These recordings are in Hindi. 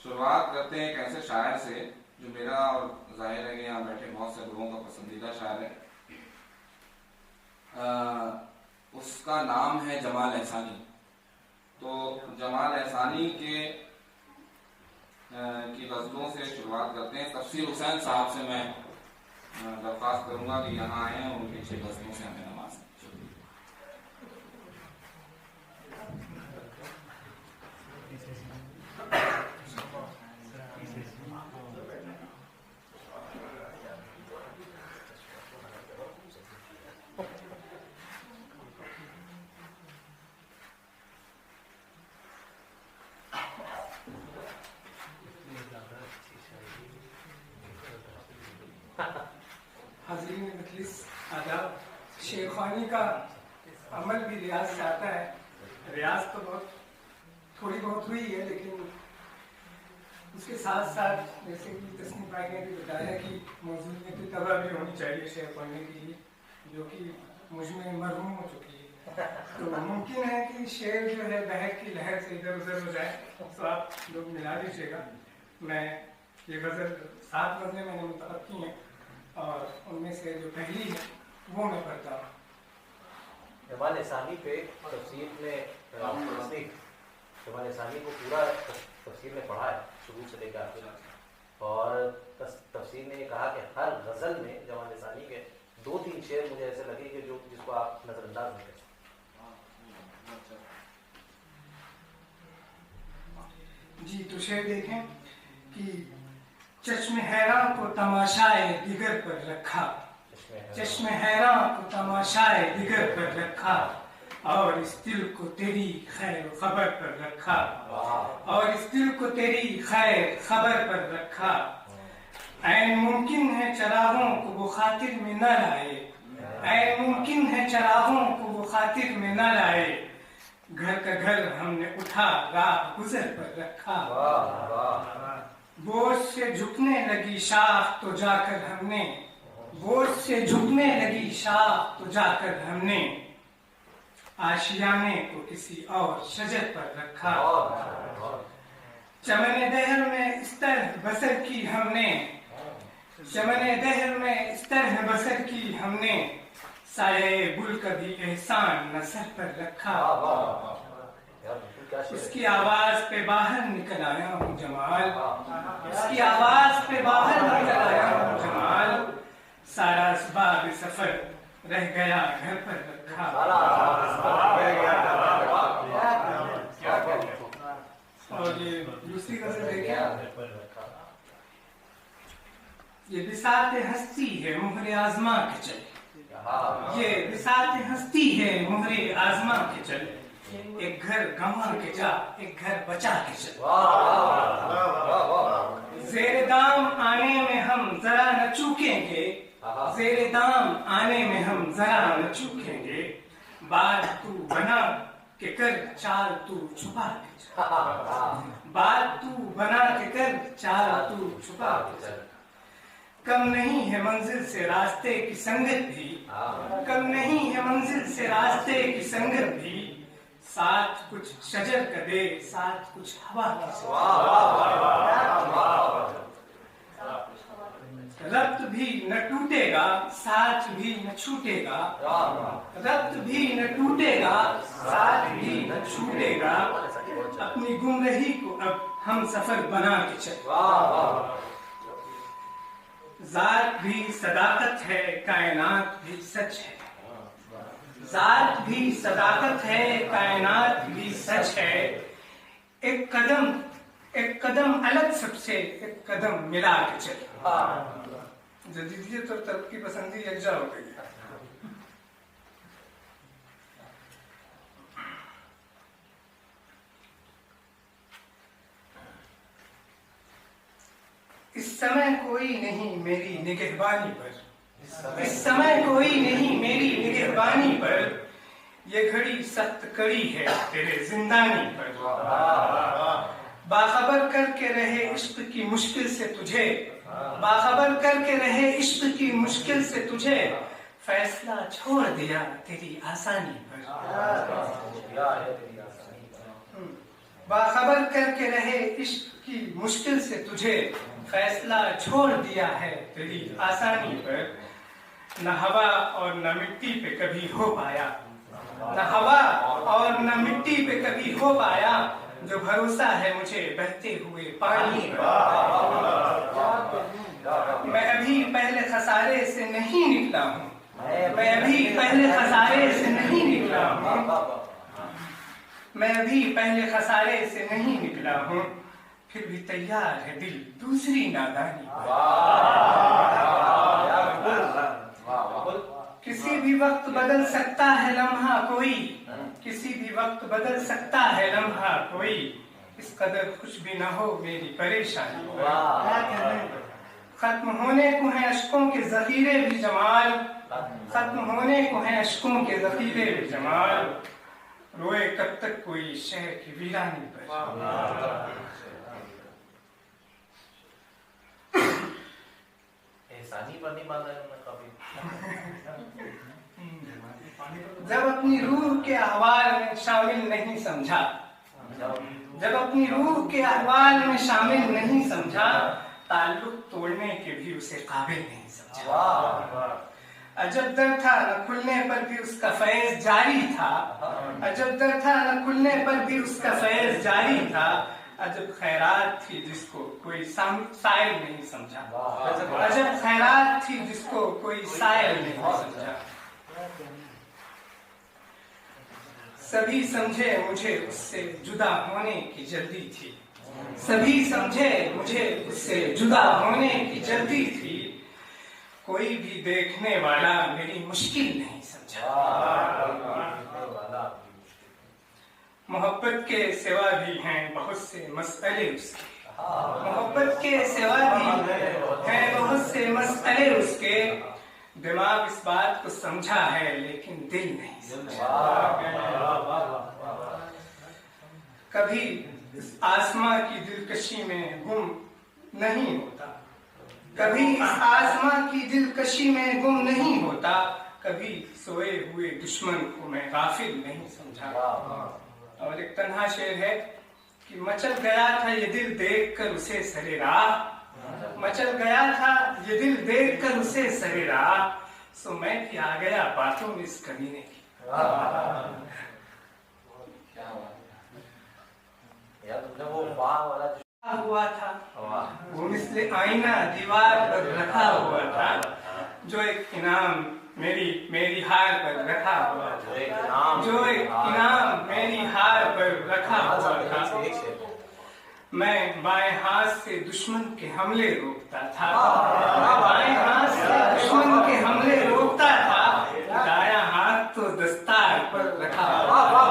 शुरुआत करते हैं एक ऐसे शायर से जो मेरा और जाहिर है कि यहाँ बैठे बहुत से लोगों का पसंदीदा शायर है। उसका नाम है जमाल एहसानी। तो जमाल एहसानी के की गज़लों से शुरुआत करते हैं। तफसीर हुसैन साहब से मैं दरख्वास्त करूँगा कि यहाँ आए और उनकी 6 गज़लों से हमें नवाज़ें। हाज़रीन मजलिस आदाब। शेरखानी का अमल भी रियाज से आता है। रियाज तो थोड़ी बहुत हुई है, लेकिन उसके साथ साथ जैसे कि तस्नीम भाई ने भी बताया कि मौजूदियत तबा भी होनी चाहिए शेर पढ़ने के लिए, जो कि मुझ में मरहूम हो चुकी है। तो मुमकिन है कि शेर जो है बहक की लहर से इधर उधर हो जाए, तो आप लोग मिला दीजिएगा। मैं ये गज़ल 7 गज़लें मैंने मुंतखब की हैं और उनमें से जो पहली है वो मैं पढ़ता हूँ। जमाल एहसानी पे तफसीर में जमाल एहसानी को पूरा तफसीर में पढ़ा है शुरू से लेकर आखिर, और तफसीर ने ये कहा कि हर गज़ल में जमाल एहसानी के 2-3 शेर मुझे ऐसे लगे कि जिसको आप नजरअंदाज नहीं कर सकते। जी, तो शेर देखें कि चश्मे हैरां को तमाशाए दिगर पर रखा, चश्मे हैरां को तमाशाए दिगर पर रखा, और इस दिल को तेरी खैर खबर पर रखा, और इस दिल को तेरी खैर खबर पर रखा। ऐन मुमकिन है चरागों को वो खातिर में न लाए, ऐन मुमकिन है चरागों को वो खातिर में न लाए, घर का घर हमने उठा राह गुजर पर रखा। बोझ से झुकने लगी शाख तो जाकर हमने, बोझ से झुकने लगी शाख तो जाकर हमने, आशियाने को किसी और शजर पर रखा। चमने दहर में इस तरह बसर की हमने, चमने दहर में इस तरह बसर की हमने, साये गुल का भी एहसान न सर पर रखा। उसकी आवाज पे बाहर निकल आया हूँ जमाल, उसकी आवाज पे बाहर निकल आया हूँ जमाल, सारा असबाब सफर रह गया घर पर रखा। और ये दूसरी गज़ल देखिए, ये बिसात हस्ती है मुहरे आजमा के चले, ये बिसात हस्ती है मुहरे आजमा के चले, एक घर गंवा के जा एक घर बचा के चले, ज़ेरे दाम आने में हम जरा न चूकेंगे, ज़ेरे दाम आने में हम जरा न चूकेंगे, बात तू बना के कर चाल तू छुपा के चल, बात तू बना के कर चाल तू छुपा के चल। कम नहीं है मंजिल से रास्ते की संगत भी, कम नहीं है मंजिल से रास्ते की संगत भी, साथ कुछ शजर का दे साथ कुछ हवा की। रब्त भी न टूटेगा साथ भी न छूटेगा, रब्त भी न टूटेगा साथ भी न छूटेगा, अपनी गुमराही को अब हम सफर बना के चले। जात भी सदाकत है कायनात भी सच है, जात भी सदाकत है कायनात भी सच है, एक कदम अलग सबसे एक कदम मिला के चले। जदीदियत और तरक्की पसंदी यकजा हो गई है। इस समय कोई नहीं मेरी निगहबानी पर, इस समय कोई नहीं मेरी निगहबानी पर, ये घड़ी सख्त कड़ी है तेरे जिंदानी पर, बाखबर करके रहे इश्क की मुश्किल से तुझे, बाखबर करके रहे इश्क की मुश्किल से तुझे, फैसला छोड़ दिया तेरी आसानी पर। बाखबर करके रहे इश्क की मुश्किल से तुझे, फैसला छोड़ दिया है तेरी आसानी पर। न हवा और न मिट्टी पे कभी हो पाया, न हवा और न मिट्टी पे कभी हो पाया जो भरोसा है मुझे बहते हुए पानी पर। मैं अभी पहले खसारे से नहीं निकला हूँ, मैं अभी पहले खसारे से नहीं निकला हूँ, मैं अभी पहले खसारे से नहीं निकला हूँ, फिर भी तैयार है दिल दूसरी नादानी। किसी भी वक्त बदल सकता है लम्हा कोई, किसी भी वक्त बदल सकता है लम्हा कोई, इस कदर कुछ भी ना हो मेरी परेशानी। खत्म होने को है अश्कों के जखीरे भी जमाल, खत्म होने को है अश्कों के जखीरे भी जमाल, रोए कब तक कोई शहर की वीरानी पर। एहसानी पर नहीं माना है कभी। जब अपनी रूह के अहवाल में शामिल नहीं समझा, जब अपनी रूह के अहवाल में शामिल नहीं समझा, ताल्लुक तोड़ने के भी उसे काबिल नहीं समझा। अजब दर था न खुलने पर भी उसका फैज जारी था, अजब दर था न खुलने पर भी उसका फैज जारी था, अजब खैरात थी जिसको कोई साइल नहीं समझा, अजब खैरात थी जिसको कोई साइल नहीं समझा। सभी समझे मुझे उससे जुदा होने की जल्दी थी, सभी समझे मुझे उससे जुदा होने की जल्दी थी, कोई भी देखने वाला मेरी मुश्किल नहीं समझा। मोहब्बत के सिवा भी हैं बहुत से मसले उसके, मोहब्बत के सिवा भी हैं बहुत से मसले उसके, दिमाग इस बात को समझा है लेकिन दिल नहीं समझा। कभी इस आसमां की दिलकशी में गुम नहीं होता, कभी इस आसमां की दिलकशी में गुम नहीं होता, कभी सोए हुए दुश्मन को मैं गाफिल नहीं समझा। और एक तन्हा शेर है कि मचल गया था ये दिल देखकर उसे सरे राह, मचल गया था ये दिल देखकर उसे सरे राह, सो मैं भी आ गया बातों में इस कमीने की। यार तुमने वो वाह वाला हुआ था, वो मिसले आईना दीवार पर रखा हुआ था, जो एक इनाम मेरी हार पर रखा हुआ था, जो एक इनाम मेरी हार पर रखा हुआ था। मैं बाएं हाथ से दुश्मन के हमले रोकता था, बाएं हाथ से दुश्मन के हमले रोकता था, दायां हाथ तो दस्तार पर रखा हुआ था।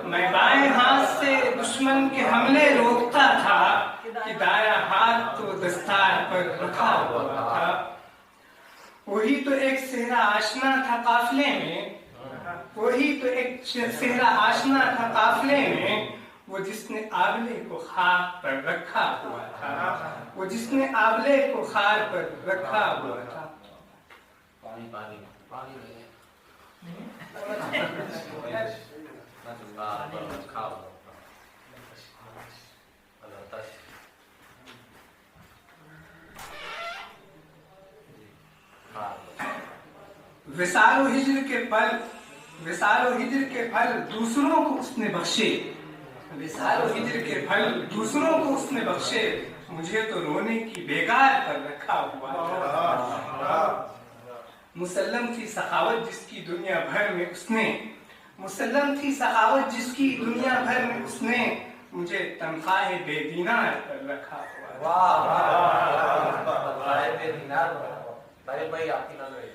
मैं बाएं हाथ से दुश्मन के हमले रोकता था, कि दायां हाथ तो दस्तार पर रखा हुआ था। वही तो एक सेहरा आशना था काफिले में, वही तो एक सेहरा आशना था काफिले में, वो जिसने आबले को खाक पर रखा हुआ था, वो जिसने आबले को खार पर रखा हुआ था। पानी पानी पानी विसालो हिज्र के पल, विसालो हिज्र के फल दूसरों को उसने बख्शे, विसालो हिज्र के फल दूसरों को उसने बख्शे, मुझे तो रोने की बेगार पर रखा हुआ था। मुसल्लम थी सखावत जिसकी दुनिया भर में उसने, मुसल्लम थी सखावत जिसकी दुनिया भर में उसने, मुझे तनख्वाह बेदीनार पर रखा हुआ। भाई आपकी नजर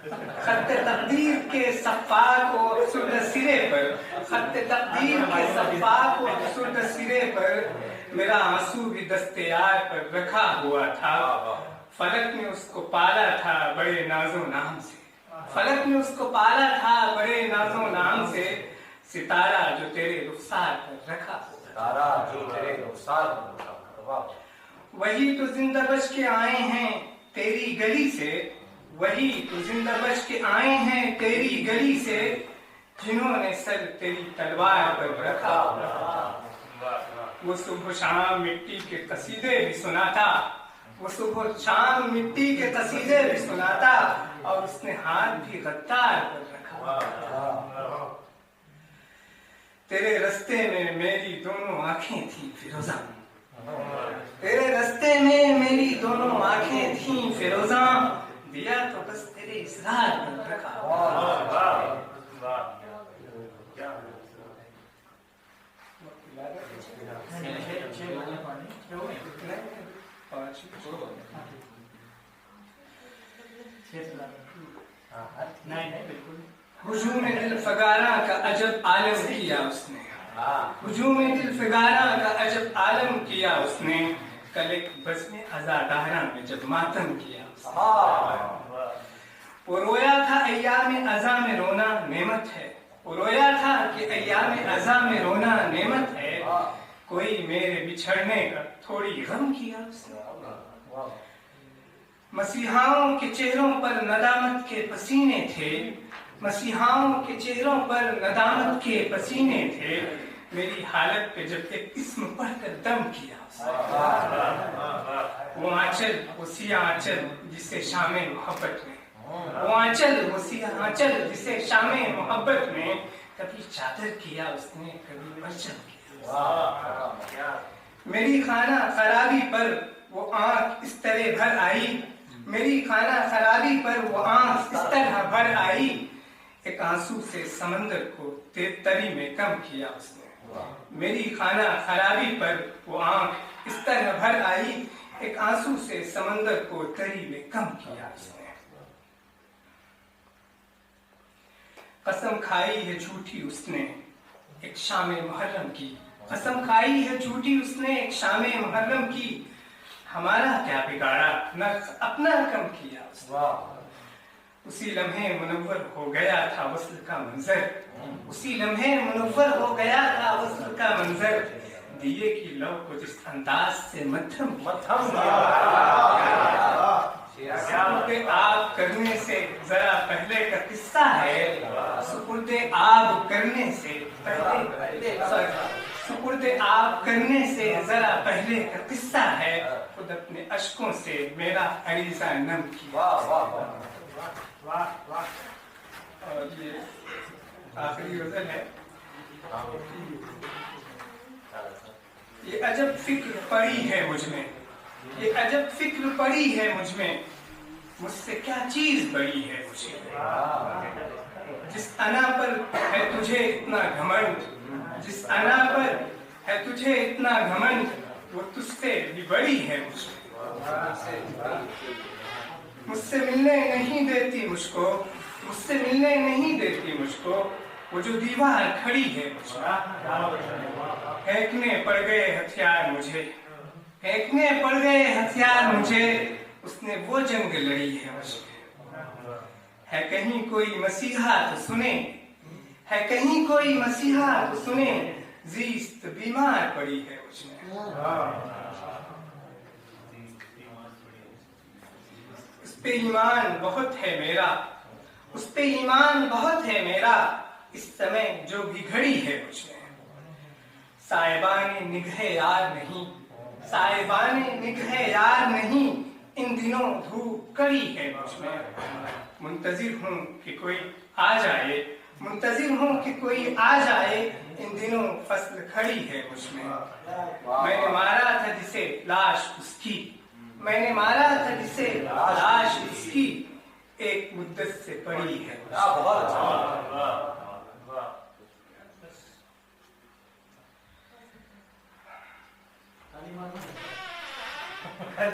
खत्ते तकदीर के सफ़ाक और अफसुर्द सिरे पर, खत्ते तकदीर के सफ़ाक और अफसुर्द सिरे पर मेरा आंसू भी दस्ते यार पर रखा हुआ था। फलक ने उसको पाला था बड़े नाजो नाम से, फलक ने उसको पाला था बड़े नाजो नाम से, सितारा जो तेरे रुखसार पर रखा हुआ, तारा जो तेरे रुखसार पर रखा। वही तो जिंदा बच के आए हैं तेरी गली से, वही तो जिंदा बच के आए हैं तेरी गली से, जिन्होंने सर तेरी तलवार पर रखा, वो सुबह शाम मिट्टी के कसीदे भी सुनाता, वो सुबह शाम मिट्टी के कसीदे भी सुनाता, और उसने हाथ भी गद्दार पर रखा। तेरे रास्ते में मेरी दोनों आंखें थी फिरोजा, तेरे रास्ते में मेरी दोनों आंखें थी फिरोजा, दिया तो बस तेरे इसरार पर रखा। हुजूम दिल फगारा का अजब आलम किया उसने, हुजूम दिल फगारा का अजब आलम किया उसने, कल एक बज़्म अज़ादारा में जब मातम किया उसने। वो रोया था अय्याम अज़ा में रोना नेमत है, वो रोया था कि अय्याम अज़ा में रोना नेमत है, कोई मेरे बिछड़ने का थोड़ी गम किया उसने। मसीहाओं के चेहरों पर नदामत के पसीने थे, मसीहाओं के चेहरों पर नदामत के पसीने थे, मेरी हालत पे जब एक इस्म पढ़कर दम किया वो आंचल, वो सिया आंचल जिसे शामे मोहब्बत में, वो आंचल, वो सिया आंचल जिसे शामे मोहब्बत में कभी चादर किया उसने, कभी परचम किया। मेरी खाना खराबी पर वो आंख इस तरह भर आई, मेरी खाना खराबी पर वो आंख इस तरह भर आई, एक आंसू से समंदर को तरी में कम किया उसने। मेरी खाना खराबी पर वो आंख इस तरह भर आई, एक आंसू से समंदर को तरी में कम किया उसने। कसम खाई है झूठी उसने एक शामे मुहर्रम की, कसम खाई है झूठी उसने एक शामे मुहर्रम की, हमारा क्या बिगाड़ा न अपना कम किया उसने। उसी लम्हे मुनव्वर हो गया था वस्ल का मंजर, उसी लम्हे मुनव्वर हो गया था वस्ल का मंजर, दिए की लौ को जिस अंदाज से मध्यम सुपुर्दे आब करने से जरा पहले का किस्सा है, सुपुर्दे आब करने से पहले, सुपुर्दे आब करने से जरा पहले का किस्सा है, खुद अपने अश्कों से मेरा अरीजा नम किया। वाह वाह। और ये आखिरी गजल है, ये अजब फिक्र पड़ी है मुझमें, ये अजब फिक्र पड़ी है मुझमें, मुझसे क्या चीज बड़ी है मुझे, जिस अना पर है तुझे इतना घमंड, जिस अना पर है तुझे इतना घमंड, वो तुझसे भी बड़ी है मुझे। मुझसे मिलने नहीं देती मुझको, मुझसे मिलने नहीं देती मुझको, वो जो दीवार खड़ी है मुझको, फेंकने पड़ गए हथियार मुझे, फेंकने पड़ गए हथियार मुझे, उसने वो जंग लड़ी है मुझे। है कहीं कोई मसीहा तो सुने, है कहीं कोई मसीहा तो सुने, जीस्त बीमार पड़ी है मुझमें। उस पे ईमान बहुत है मेरा, उस पे ईमान बहुत है मेरा, इस समय जो भी घड़ी है मुझमें। साहिबाने निगहे यार नहीं, साहिबाने निगहे यार नहीं, इन दिनों धूप कड़ी है मुझमें। मुंतजिर हूँ कि कोई आ जाए, मुंतजिर हूँ कि कोई आ जाए, इन दिनों फसल खड़ी है मुझमें। मैंने मारा था जिसे लाश उसकी, मैंने मारा था जिसे लाश उसकी, एक मुद्दत से पड़ी है।